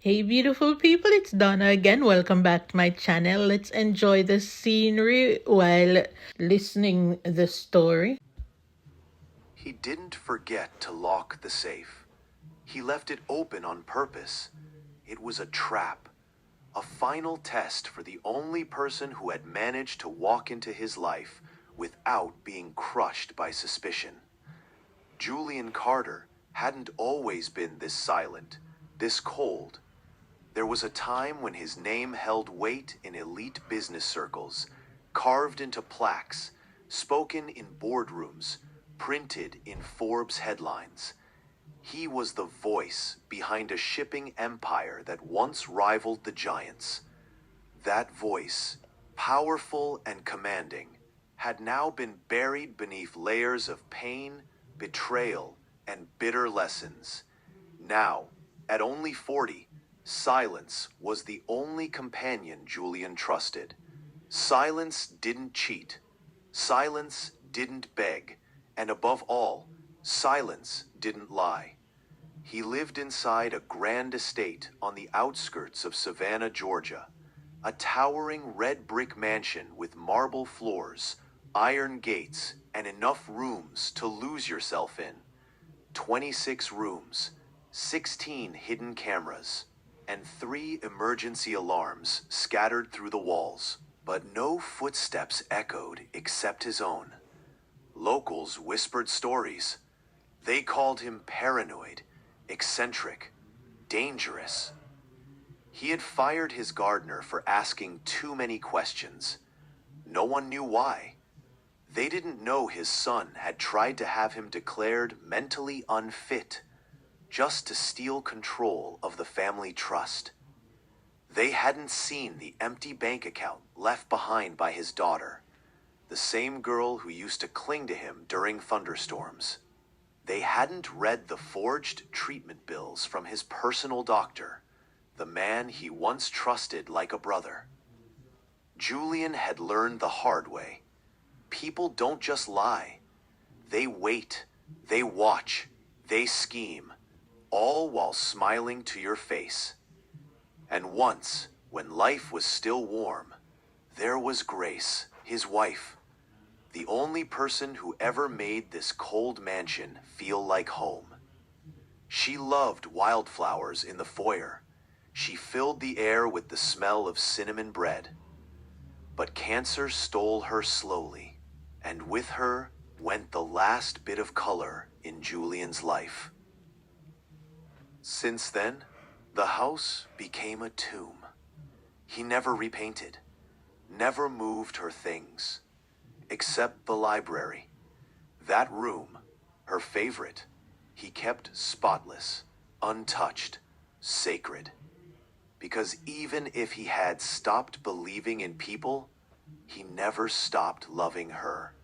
Hey, beautiful people, it's Donna again. Welcome back to my channel. Let's enjoy the scenery while listening the story. He didn't forget to lock the safe. He left it open on purpose. It was a trap, a final test for the only person who had managed to walk into his life without being crushed by suspicion. Julian Carter hadn't always been this silent, this cold. There was a time when his name held weight in elite business circles, carved into plaques, spoken in boardrooms, printed in Forbes headlines. He was the voice behind a shipping empire that once rivaled the giants. That voice, powerful and commanding, had now been buried beneath layers of pain, betrayal, and bitter lessons. Now, at only 40, silence was the only companion Julian trusted. Silence didn't cheat. Silence didn't beg. And above all, silence didn't lie. He lived inside a grand estate on the outskirts of Savannah, Georgia. A towering red brick mansion with marble floors, iron gates, and enough rooms to lose yourself in. 26 rooms, 16 hidden cameras, and 3 emergency alarms scattered through the walls. But no footsteps echoed except his own. Locals whispered stories. They called him paranoid, eccentric, dangerous. He had fired his gardener for asking too many questions. No one knew why. They didn't know his son had tried to have him declared mentally unfit, just to steal control of the family trust. They hadn't seen the empty bank account left behind by his daughter, the same girl who used to cling to him during thunderstorms. They hadn't read the forged treatment bills from his personal doctor, the man he once trusted like a brother. Julian had learned the hard way. People don't just lie. They wait, they watch, they scheme, all while smiling to your face. And once, when life was still warm, there was Grace, his wife, the only person who ever made this cold mansion feel like home. She loved wildflowers in the foyer. She filled the air with the smell of cinnamon bread. But cancer stole her slowly, and with her went the last bit of color in Julian's life. Since then, the house became a tomb. He never repainted, never moved her things, except the library. That room, her favorite, he kept spotless, untouched, sacred. Because even if he had stopped believing in people, he never stopped loving her.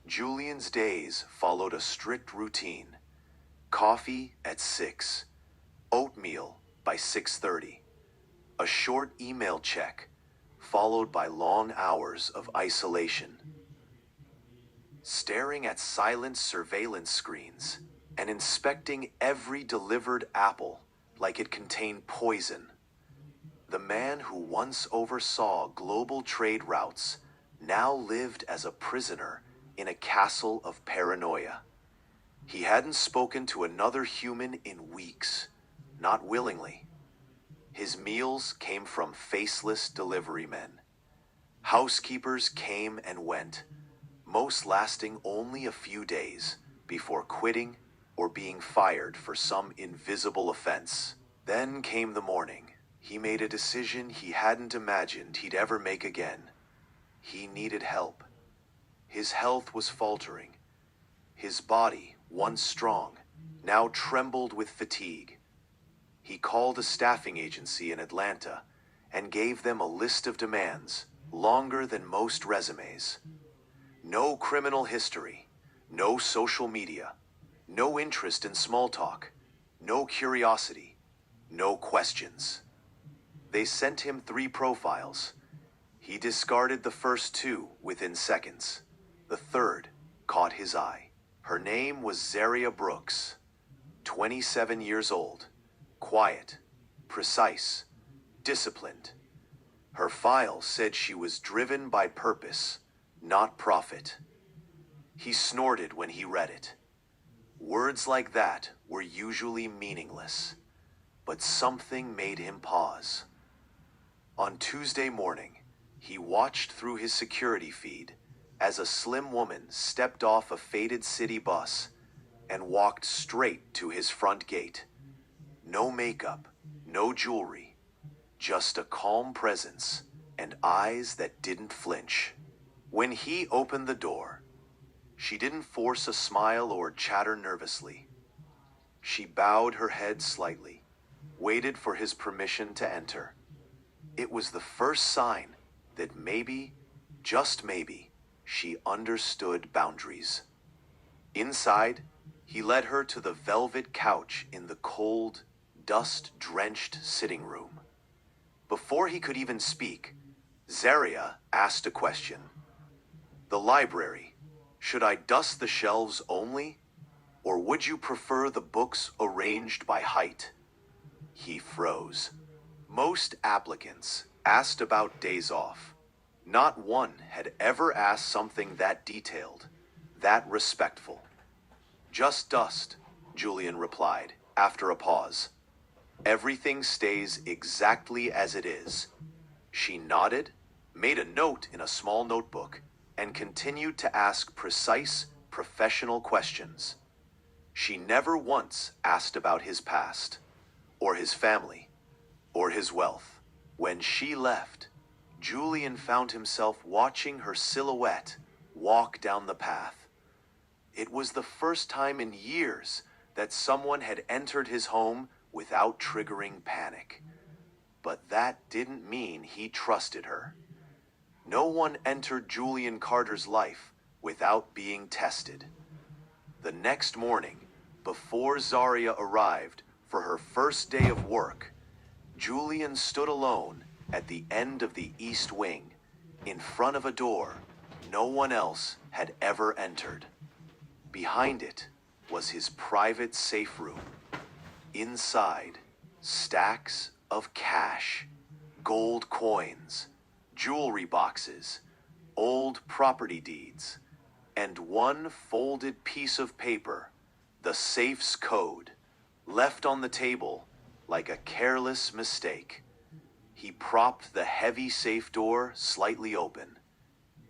Julian's days followed a strict routine. Coffee at 6, oatmeal by 6:30, a short email check, followed by long hours of isolation. Staring at silent surveillance screens and inspecting every delivered apple like it contained poison. The man who once oversaw global trade routes now lived as a prisoner in a castle of paranoia. He hadn't spoken to another human in weeks, not willingly. His meals came from faceless delivery men. Housekeepers came and went, most lasting only a few days before quitting or being fired for some invisible offense. Then came the morning. He made a decision he hadn't imagined he'd ever make again. He needed help. His health was faltering. His body, once strong, now trembled with fatigue. He called a staffing agency in Atlanta and gave them a list of demands, longer than most resumes. No criminal history, no social media, no interest in small talk, no curiosity, no questions. They sent him 3 profiles. He discarded the first 2 within seconds. The third caught his eye. Her name was Zaria Brooks, 27 years old, quiet, precise, disciplined. Her file said she was driven by purpose, not profit. He snorted when he read it. Words like that were usually meaningless, but something made him pause. On Tuesday morning, he watched through his security feed as a slim woman stepped off a faded city bus and walked straight to his front gate. No makeup, no jewelry, just a calm presence and eyes that didn't flinch. When he opened the door, she didn't force a smile or chatter nervously. She bowed her head slightly, waited for his permission to enter. It was the first sign that maybe, just maybe, she understood boundaries. Inside, he led her to the velvet couch in the cold, dust-drenched sitting room. Before he could even speak, Zaria asked a question. "The library, should I dust the shelves only, or would you prefer the books arranged by height?" He froze. Most applicants asked about days off. Not one had ever asked something that detailed, that respectful. "Just dust," Julian replied, after a pause. "Everything stays exactly as it is." She nodded, made a note in a small notebook, and continued to ask precise, professional questions. She never once asked about his past, or his family, or his wealth. When she left, Julian found himself watching her silhouette walk down the path. It was the first time in years that someone had entered his home without triggering panic. But that didn't mean he trusted her. No one entered Julian Carter's life without being tested. The next morning, before Zaria arrived for her first day of work, Julian stood alone at the end of the East Wing, in front of a door no one else had ever entered. Behind it was his private safe room. Inside, stacks of cash, gold coins, jewelry boxes, old property deeds, and one folded piece of paper, the safe's code, left on the table like a careless mistake. He propped the heavy safe door slightly open.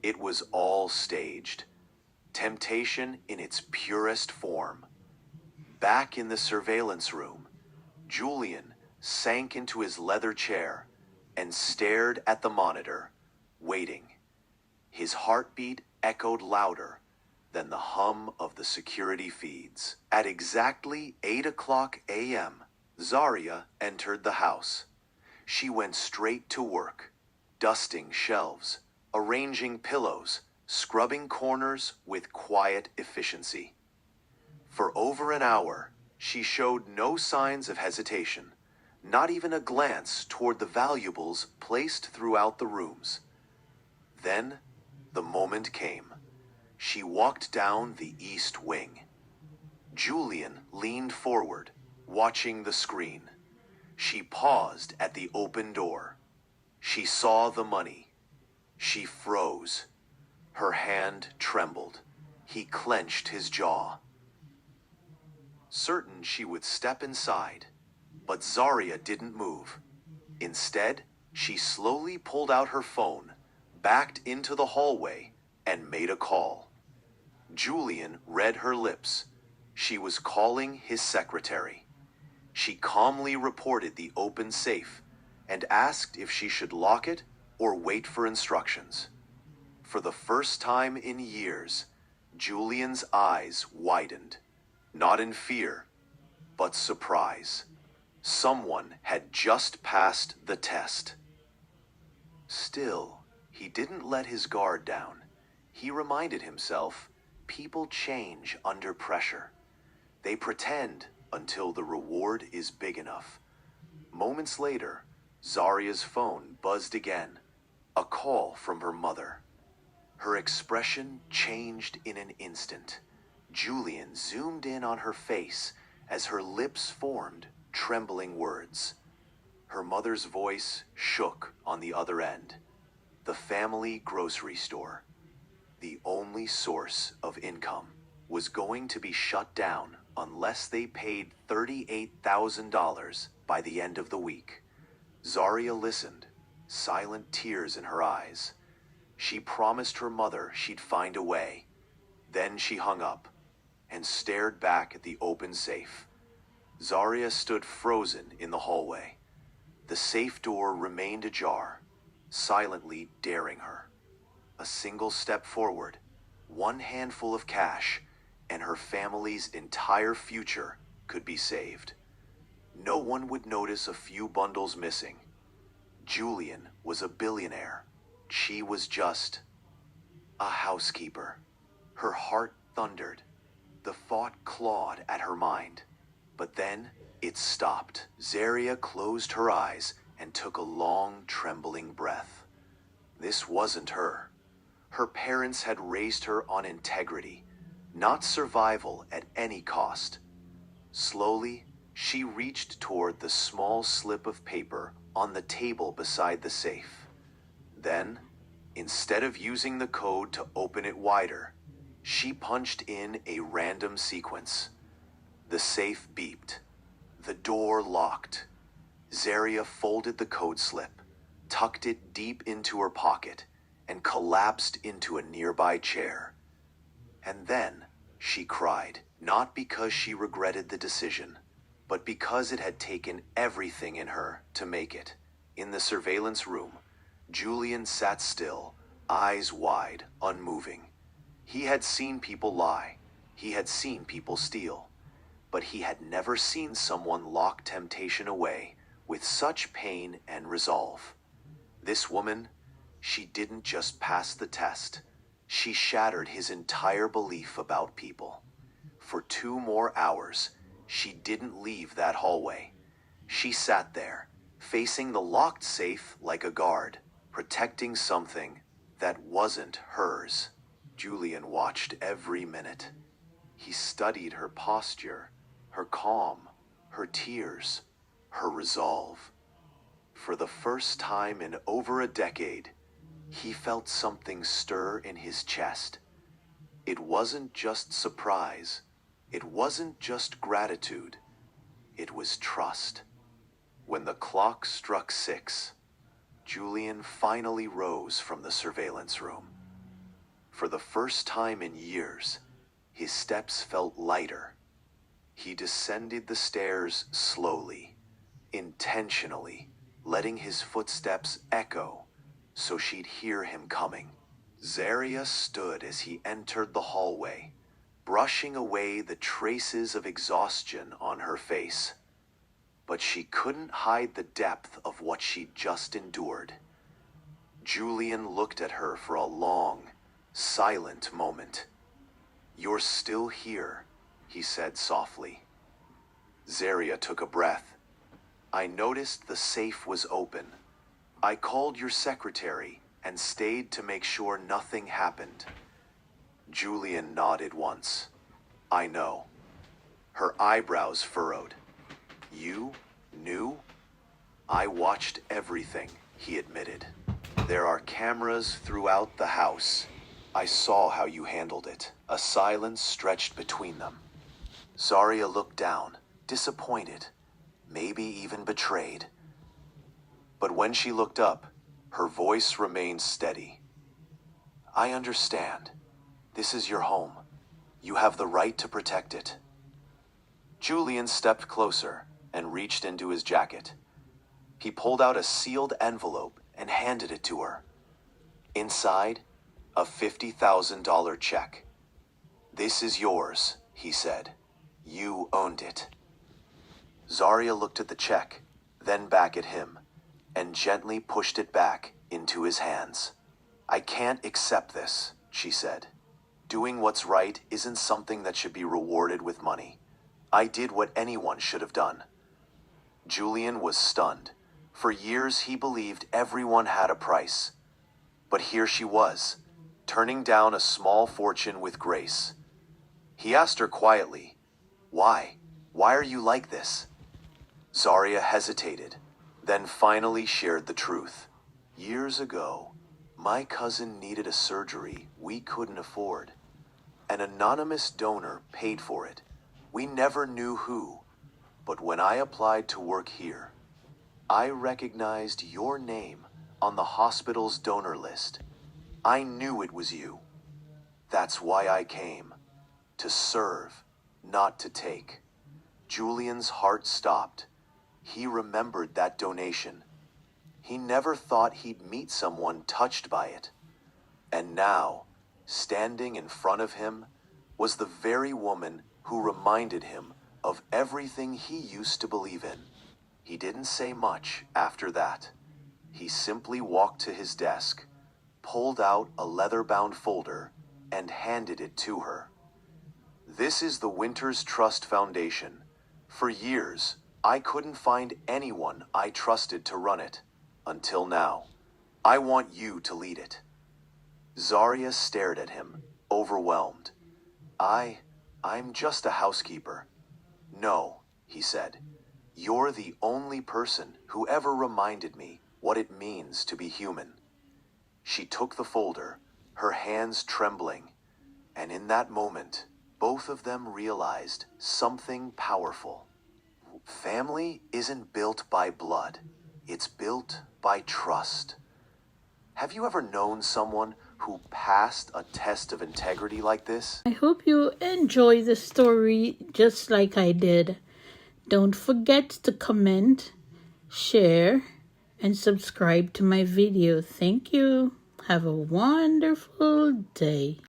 It was all staged. Temptation in its purest form. Back in the surveillance room, Julian sank into his leather chair and stared at the monitor, waiting. His heartbeat echoed louder than the hum of the security feeds. At exactly 8 a.m., Zaria entered the house. She went straight to work, dusting shelves, arranging pillows, scrubbing corners with quiet efficiency. For over an hour, she showed no signs of hesitation, not even a glance toward the valuables placed throughout the rooms. Then, the moment came. She walked down the East Wing. Julian leaned forward, watching the screen. She paused at the open door. She saw the money. She froze. Her hand trembled. He clenched his jaw. Certain she would step inside, but Zaria didn't move. Instead, she slowly pulled out her phone, backed into the hallway, and made a call. Julian read her lips. She was calling his secretary. She calmly reported the open safe and asked if she should lock it or wait for instructions. For the first time in years, Julian's eyes widened, not in fear, but surprise. Someone had just passed the test. Still, he didn't let his guard down. He reminded himself, people change under pressure. They pretend until the reward is big enough. Moments later, Zaria's phone buzzed again. A call from her mother. Her expression changed in an instant. Julian zoomed in on her face as her lips formed trembling words. Her mother's voice shook on the other end. The family grocery store, the only source of income, was going to be shut down unless they paid $38,000 by the end of the week. Zaria listened, silent tears in her eyes. She promised her mother she'd find a way. Then she hung up and stared back at the open safe. Zaria stood frozen in the hallway. The safe door remained ajar, silently daring her. A single step forward, one handful of cash, and her family's entire future could be saved. No one would notice a few bundles missing. Julian was a billionaire. She was just a housekeeper. Her heart thundered. The thought clawed at her mind. But then it stopped. Zaria closed her eyes and took a long, trembling breath. This wasn't her. Her parents had raised her on integrity, not survival at any cost. Slowly, she reached toward the small slip of paper on the table beside the safe. Then, instead of using the code to open it wider, she punched in a random sequence. The safe beeped. The door locked. Zaria folded the code slip, tucked it deep into her pocket, and collapsed into a nearby chair. And then she cried, not because she regretted the decision, but because it had taken everything in her to make it. In the surveillance room, Julian sat still, eyes wide, unmoving. He had seen people lie. He had seen people steal. But he had never seen someone lock temptation away with such pain and resolve. This woman, she didn't just pass the test. She shattered his entire belief about people. For 2 more hours, she didn't leave that hallway. She sat there, facing the locked safe like a guard, protecting something that wasn't hers. Julian watched every minute. He studied her posture, her calm, her tears, her resolve. For the first time in over a decade, he felt something stir in his chest. It wasn't just surprise. It wasn't just gratitude. It was trust. When the clock struck 6, Julian finally rose from the surveillance room. For the first time in years, his steps felt lighter. He descended the stairs slowly, intentionally, letting his footsteps echo so she'd hear him coming. Zaria stood as he entered the hallway, brushing away the traces of exhaustion on her face. But she couldn't hide the depth of what she'd just endured. Julian looked at her for a long, silent moment. "You're still here," he said softly. Zaria took a breath. "I noticed the safe was open. I called your secretary and stayed to make sure nothing happened." Julian nodded once. "I know." Her eyebrows furrowed. "You knew?" "I watched everything," he admitted. "There are cameras throughout the house. I saw how you handled it." A silence stretched between them. Zaria looked down, disappointed, maybe even betrayed. But when she looked up, her voice remained steady. "I understand. This is your home. You have the right to protect it." Julian stepped closer and reached into his jacket. He pulled out a sealed envelope and handed it to her. Inside, a $50,000 check. "This is yours," he said. "You owned it." Zaria looked at the check, then back at him, and gently pushed it back into his hands. "I can't accept this," she said. "Doing what's right isn't something that should be rewarded with money. I did what anyone should have done." Julian was stunned. For years he believed everyone had a price. But here she was, turning down a small fortune with grace. He asked her quietly, "Why? Why are you like this?" Zaria hesitated, then finally shared the truth. Years ago, my cousin needed a surgery we couldn't afford. An anonymous donor paid for it. We never knew who, but when I applied to work here, I recognized your name on the hospital's donor list. I knew it was you. That's why I came. To serve, not to take. Julian's heart stopped. He remembered that donation. He never thought he'd meet someone touched by it. And now, standing in front of him, was the very woman who reminded him of everything he used to believe in. He didn't say much after that. He simply walked to his desk, pulled out a leather-bound folder, and handed it to her. This is the Winters Trust Foundation. For years, I couldn't find anyone I trusted to run it. Until now. I want you to lead it. Zaria stared at him, overwhelmed. I'm just a housekeeper. No, he said. You're the only person who ever reminded me what it means to be human. She took the folder, her hands trembling, and in that moment, both of them realized something powerful. Family isn't built by blood. It's built by trust. Have you ever known someone who passed a test of integrity like this? I hope you enjoy the story just like I did. Don't forget to comment, share, and subscribe to my video. Thank you. Have a wonderful day.